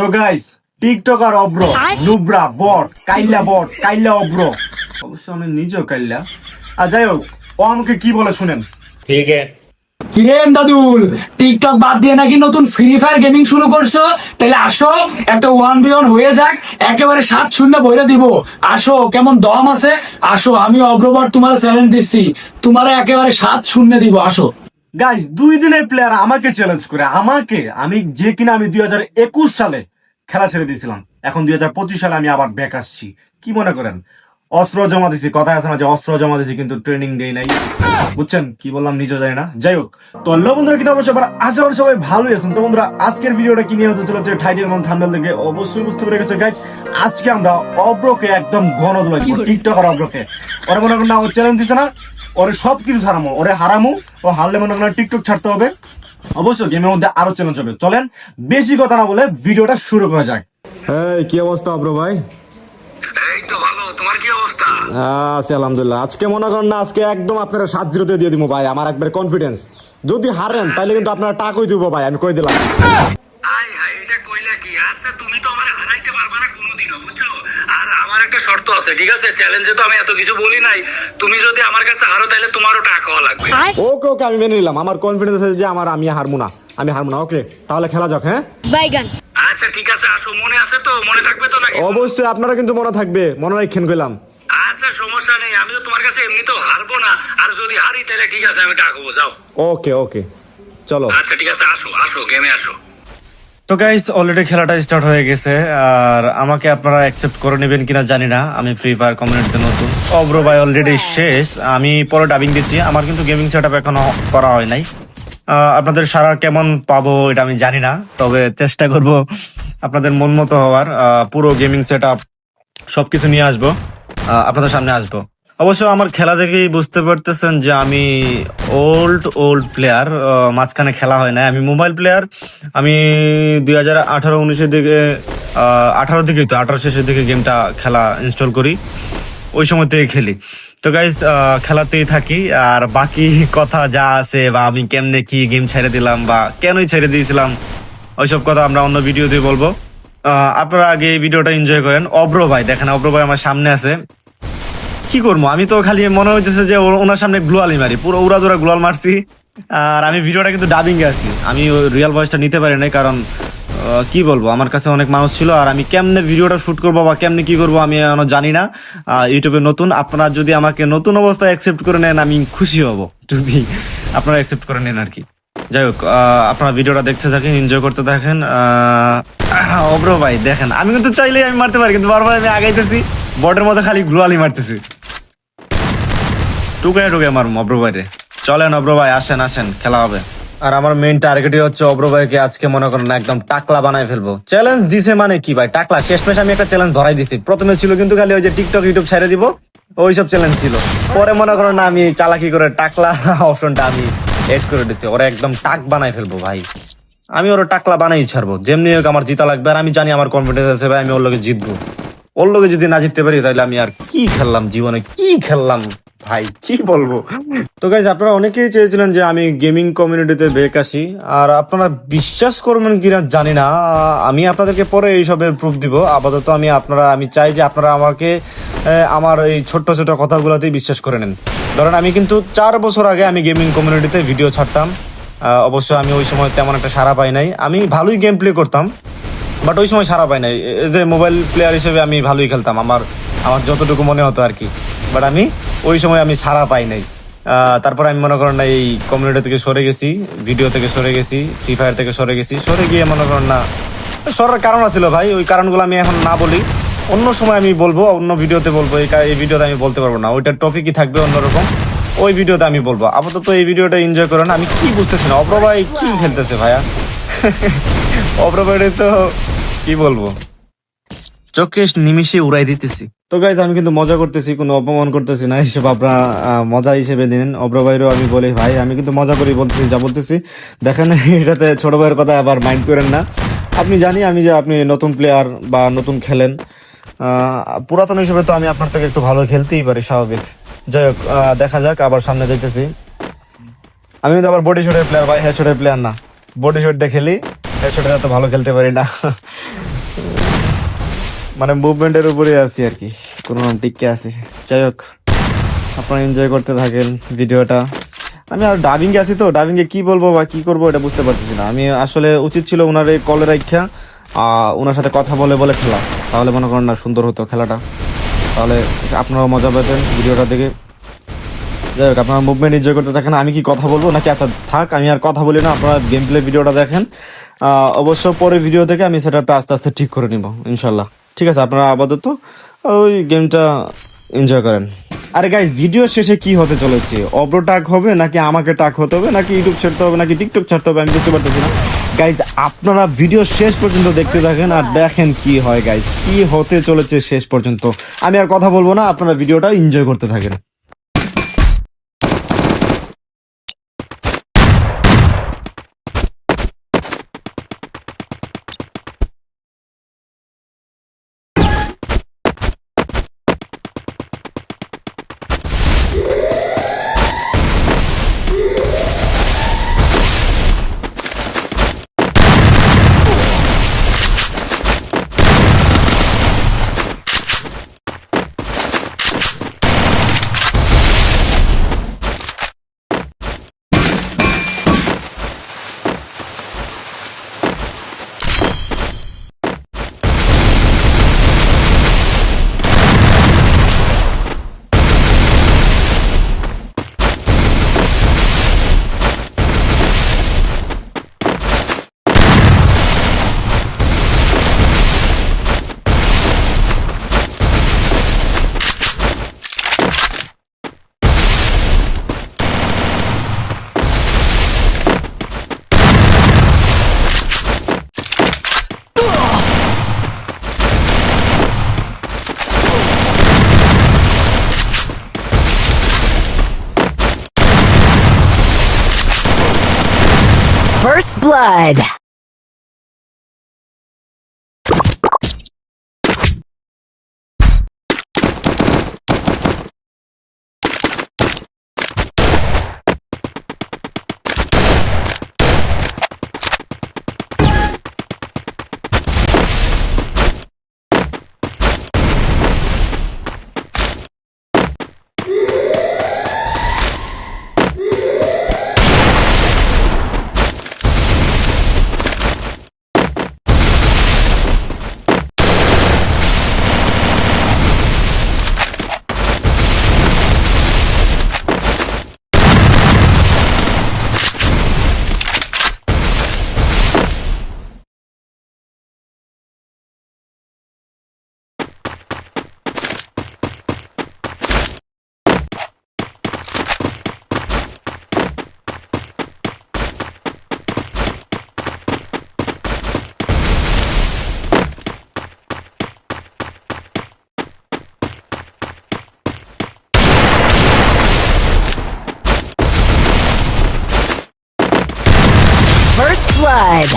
তো guys, TikToker অব্র, নুব্রা, বট, কাইল্লা অব্র, অবশ্য আমি নিজেও কাইল্লা। আর যাই হোক, ও আমাকে কি বলে শুনেন। ठीक है। কিরেন দাদুল, টিকটক বাদ দিয়ে নাকি নতুন ফ্রি ফায়ার গেমিং শুরু করছো? তাহলে আসো, একটা 1v1 হয়ে যাক, একেবারে 7-0 বইরে দিব। আসো, কেমন দম আছে? আসো, আমি অগ্রবর তোমার চ্যালেঞ্জ দিচ্ছি, তোমার একেবারে 7-0 দিব। আসো গাইস, 2 দিনের প্লেয়ার আমাকে চ্যালেঞ্জ করে, আমি যে কিনা আমি 2021 সালে খেলা ছেড়ে দিয়েছিলাম, এখন 2025 সালে আমি আবার ব্যাক আসছি। কি মনে করেন? অস্ত্র জমা দিছি, কথা আছে না যে অস্ত্র জমা দিছি কিন্তু ট্রেনিং দেই নাই। বুঝছেন কি বললাম? নিজে জানি না। যাই হোক, তো বন্ধুরা, কিন্তু অবশ্যই আশা করি সবাই ভালোই আছেন। তো বন্ধুরা, আজকের ভিডিওটা কি নিয়ে হতে চলেছে টাইটেল এবং থাম্বনেল দেখে অবশ্যই বুঝতে পেরে গেছে গাইস। আজকে আমরা অব্রকে একদম ঘন দোলাই দিব, টিকটকার অব্রকে। ওরা মনে করেন না, ও চ্যালেঞ্জ দিছে না, ওরে সবকিছু ছাড়ামো, ওরে হারামু। ও হারলে মনে করেন টিকটক ছাড়তে হবে। অবশ্যই গেমের মধ্যে আরো চ্যালেঞ্জ হবে। চলেন বেশি কথা না বলে ভিডিওটা শুরু করা যাক। হ্যাঁ, কি অবস্থা অব্র ভাই? এই তো ভালো, তোমার কি অবস্থা? আছি আলহামদুলিল্লাহ। আজকে মনে করেন না, আজকে একদম আপনারা 7-0 দিয়ে দিব ভাই। আমার একবার কনফিডেন্স, যদি হারেন তাহলে কিন্তু আপনারা টাকাই দিব ভাই, আমি কই দিলাম। আই হাই, এটা কইলা কি? আচ্ছা, তুমি তো আমারে হারাইতে পারবা না কোনোদিনও, বুঝছো? আর আমার একটা শর্ত আছে, ঠিক আছে? চ্যালেঞ্জে তো আমি এত কিছু বলি নাই। তুমি যদি আমার কাছে হারো তাহলে তোমারও টাকা খাওয়া লাগবে। ওকে ওকে, আমি মেনে নিলাম। আমার কনফিডেন্স আছে যে আমি হারবো না। ওকে, তাহলে খেলা যাক। হ্যাঁ, বাইগান। আচ্ছা ঠিক আছে, আসো। মনে আছে তো? মনে থাকবে তো নাকি? অবশ্যই আপনারা কিন্তু মনে থাকবে, মনে রাখেন কইলাম। আচ্ছা, সমস্যা নেই। আমি তো তোমার কাছে এমনিতেও হারবো না, আর যদি হারি তাহলে ঠিক আছে, আমি টাকা খাবো। যাও। ওকে ওকে, চলো। আচ্ছা ঠিক আছে, আসো আসো, গেমে আসো। তো গাইস, অলরেডি খেলাটা স্টার্ট হয়ে গেছে। আর আমাকে আপনারা অ্যাকসেপ্ট করে নেবেন কিনা জানি না, আমি ফ্রি ফায়ার কমিউনিটিতে নতুন। অব্র ভাই অলরেডি শেষ, আমি পরে ডাবিং দিচ্ছি। আমার কিন্তু গেমিং সেটআপ এখনো করা হয় নাই। আপনাদের সারা কেমন পাবো এটা আমি জানি না, তবে চেষ্টা করব আপনাদের মন মতো হওয়ার। পুরো গেমিং সেটআপ সবকিছু নিয়ে আসবো, আপনাদের সামনে আসবো। অবশ্য আমার খেলা দেখেই বুঝতে পারতেছেন যে আমি ওল্ড প্লেয়ার। মাঝখানে খেলা হয় না, আমি মোবাইল প্লেয়ার। আমি 2018-19-এর দিকে, 18 দিকেই তো, 18 শেষের দিকে গেমটা খেলা ইনস্টল করি, ওই সময় থেকে খেলি। তো গাইস, খেলাতেই থাকি। আর বাকি কথা যা আছে, বা আমি কেমনে কি গেম ছেড়ে দিলাম বা কেনই ছেড়ে দিয়েছিলাম, ওইসব কথা আমরা অন্য ভিডিওতে বলবো। আপনারা আগে এই ভিডিওটা এনজয় করেন। অব্র ভাই দেখেন, অব্র ভাই আমার সামনে আছে। কি করবো, আমি তো খালি মনে হইতেছে যে ওনার সামনে গ্লোয়ালি মারি, পুরো উড়াদুরা গ্লোয়াল মারছি। আর আমি ভিডিওটা কিন্তু ডাবিং এ আছি, আমি রিয়েল ভয়েসটা নিতে পারি নাই, কারণ কি বলবো, আমার কাছে অনেক মানুষ ছিল। আর আমি কেমনে ভিডিওটা শুট করবো বা কেমনে কি করবো আমি এখনো জানি না। ইউটিউবে নতুন, আপনারা যদি আমাকে নতুন অবস্থায় অ্যাকসেপ্ট করে নেন আমি খুশি হব, যদি আপনারা অ্যাকসেপ্ট করে নেন আর কি। যাই হোক, আপনারা ভিডিওটা দেখতে থাকেন, এনজয় করতে থাকেন। অব্র ভাই দেখেন, আমি কিন্তু চাইলেই আমি মারতে পারি, কিন্তু বারবার আমি আগাইতেছি, বটের মধ্যে খালি গ্লোয়ালি মারতেছি। টুকে মারুম অব্র ভাইরে। চলেন অব্র ভাই, আসেন খেলা হবে। আর আমার মেইন টার্গেটই হচ্ছে অব্র ভাইকে আজকে মনে করেন না একদম টাকলা বানায় ফেলবো। চ্যালেঞ্জ দিছে মানে কি ভাই, টাকলা। শেষমেশ আমি একটা চ্যালেঞ্জ ধরাই দিছি। প্রথমে ছিল কিন্তু খালি ওই যে টিকটক ইউটিউব ছেড়ে দিব, ওইসব চ্যালেঞ্জ ছিল। পরে মনে করেন না, আমি চালাকি করে টাকলা অপশনটা আমি এড করে দিচ্ছি। ওরা একদম টাক বানায় ফেলবো ভাই, আমি ওরা টাকলা বানাই ছাড়বো। যেমনি হোক আমার জিতা লাগবে। আর আমি জানি আমার কনফিডেন্স আছে ভাই, আমি ওর লোকে জিতবো। ওর লোকে যদি না জিততে পারি তাহলে আমি আর কি খেললাম জীবনে, কি খেললাম ভাই, কি বলবো। তো গাইজ, আপনারা অনেকেই চেয়েছিলেন যে আমি গেমিং কমিউনিটিতে ব্রেক আসি, আর আপনারা বিশ্বাস করবেন কিনা জানি না, আমি আপনাদেরকে পরে এইসবের প্রুফ দিব। আপাতত আমি চাই যে আপনারা আমাকে আমার এই ছোট্ট কথাগুলোতেই বিশ্বাস করে নেন। ধরেন আমি কিন্তু 4 বছর আগে আমি গেমিং কমিউনিটিতে ভিডিও ছাড়তাম। অবশ্য আমি ওই সময় তেমন একটা সাড়া পাই নাই। আমি ভালোই গেম প্লে করতাম, বাট ওই সময় সাড়া পাই নাই। যে মোবাইল প্লেয়ার হিসেবে আমি ভালোই খেলতাম, আমার যতটুকু মনে হতো আর কি। বাট আমি ওই সময় সাড়া পাই নাই। তারপর আমি মনে করেন না এই কমিউনিটি থেকে সরে গেছি, ভিডিও থেকে সরে গেছি, ফ্রি ফায়ার থেকে সরে গেছি। সরে গিয়ে মনে করেন না, সরার কারণ আছিল ভাই, ওই কারণগুলো আমি এখন না বলি, অন্য সময় আমি বলবো, অন্য ভিডিওতে বলবো। এই ভিডিওতে আমি বলতে পারবো না, ওইটার টপিকই থাকবে অন্যরকম, ওই ভিডিওতে আমি বলবো। আপাতত এই ভিডিওটা এনজয় করেন। আমি কি বুঝতেছি না, অব্র ভাই কি খেলতেছে ভাইয়া। অব্র ভাই তো কি বলবো, চোখে নিমিশে উড়াই দিতেছি। তো গাইজ, আমি কিন্তু মজা করতেছি, কোনো অপমান করতেছি না, এইসব আপনারা মজা হিসেবে নিন। অব্র ভাইরও আমি বলি ভাই, আমি কিন্তু মজা করি বলতেছি, যা বলতেছি দেখেন, এটাতে ছোট ভাইয়ের কথা আবার মাইন্ড করেন না। আপনি জানি আপনি নতুন প্লেয়ার বা নতুন খেলেন, পুরাতন হিসেবে তো আমি আপনার থেকে একটু ভালো খেলতেই পারি, স্বাভাবিক। যাই হোক, দেখা যাক, আবার সামনে যেতেছি। আমি কিন্তু আবার বডি শটের প্লেয়ার ভাই, হেডশটের প্লেয়ার না। বডি শট দিয়ে খেলি, হেডশটের এত ভালো খেলতে পারি না। মানে মুভমেন্টের উপরে আছি আর কি, কোনো নাম টিকে আছি। যাই হোক, আপনারা এনজয় করতে থাকেন ভিডিওটা। আমি আর ডাবিংয়ে আছি তো, ডাবিংয়ে কি বলবো বা কি করবো এটা বুঝতে পারতেছি না। আমি আসলে উচিত ছিল ওনার এই কলের রাখা ওনার সাথে কথা বলে বলে খেলা, তাহলে মনে করেন না সুন্দর হতো খেলাটা, তাহলে আপনারাও মজা পেতেন ভিডিওটা দেখে। যাই হোক, আপনারা মুভমেন্ট এনজয় করতে থাকেন। আমি কি কথা বলবো নাকি? আচ্ছা থাক, আমি আর কথা বলি না, আপনারা গেম প্লে ভিডিওটা দেখেন। অবশ্য পরে ভিডিও থেকে আমি সেটআপটা আস্তে আস্তে ঠিক করে নিব ইনশাল্লাহ। ঠিক আছে, আপনারা আপাতত ওই গেমটা এনজয় করেন। আরে গাইজ, ভিডিও শেষে কি হতে চলেছে? অব্র টাক হবে নাকি আমাকে টাক হতে হবে নাকি ইউটিউব ছাড়তে হবে নাকি টিকটক ছাড়তে হবে, আমি বুঝতে পারতেছি না। গাইজ, আপনারা ভিডিও শেষ পর্যন্ত দেখতে থাকেন আর দেখেন কি হয় গাইজ, কি হতে চলেছে শেষ পর্যন্ত। আমি আর কথা বলবো না, আপনারা ভিডিওটা এনজয় করতে থাকেন। First blood. First blood.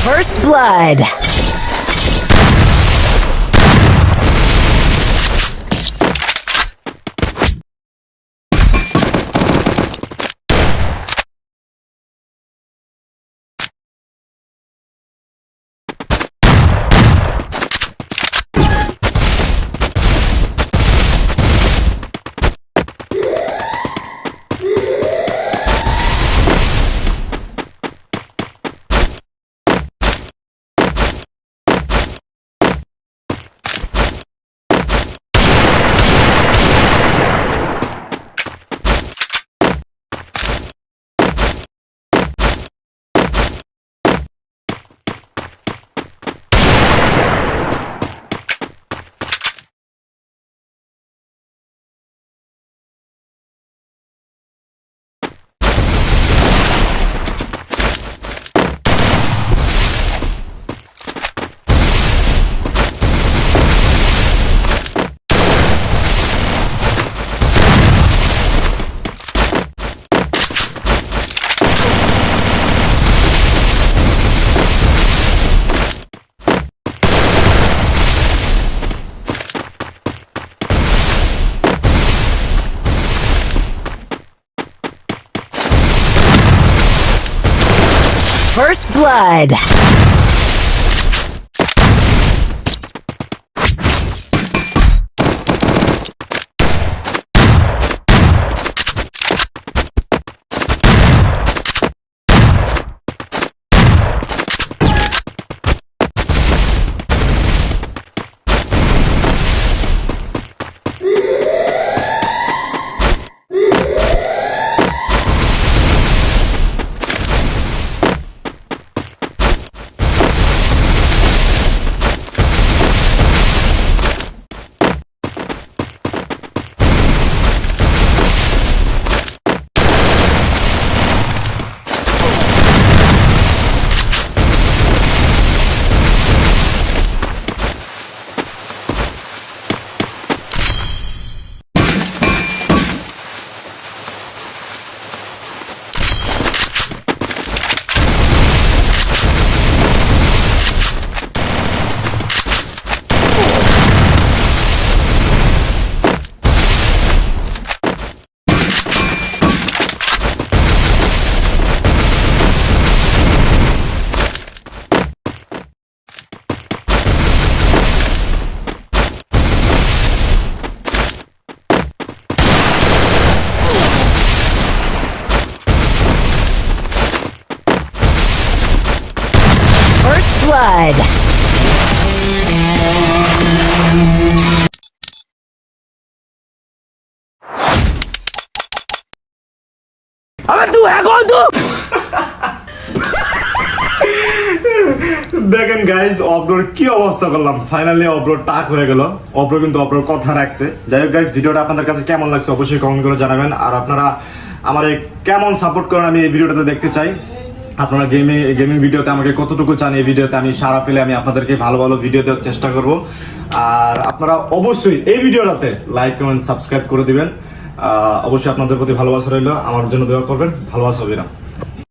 First blood. First blood. First blood. দেখেন গাইজ অব্রোর কি অবস্থা করলাম, ফাইনালি অব্রো টাক হয়ে গেল। অব্রো কিন্তু অব্রোর কথা রাখছে। যাই হোক গাইজ, ভিডিওটা আপনাদের কাছে কেমন লাগছে অবশ্যই কমেন্ট করে জানাবেন। আর আপনারা আমার কেমন সাপোর্ট করেন আমি এই ভিডিওটাতে দেখতে চাই। আপনারা গেমিং ভিডিওতে আমাকে কতটুকু চান, এই ভিডিওতে আমি সারা পেলে আমি আপনাদেরকে ভালো ভালো ভিডিও দেওয়ার চেষ্টা করব। আর আপনারা অবশ্যই এই ভিডিওটাতে লাইক কমেন্ট সাবস্ক্রাইব করে দিবেন। অবশ্যই আপনাদের প্রতি ভালোবাসা রইল, আমার জন্য দোয়া করবেন। ভালোবাসা অবিরাম।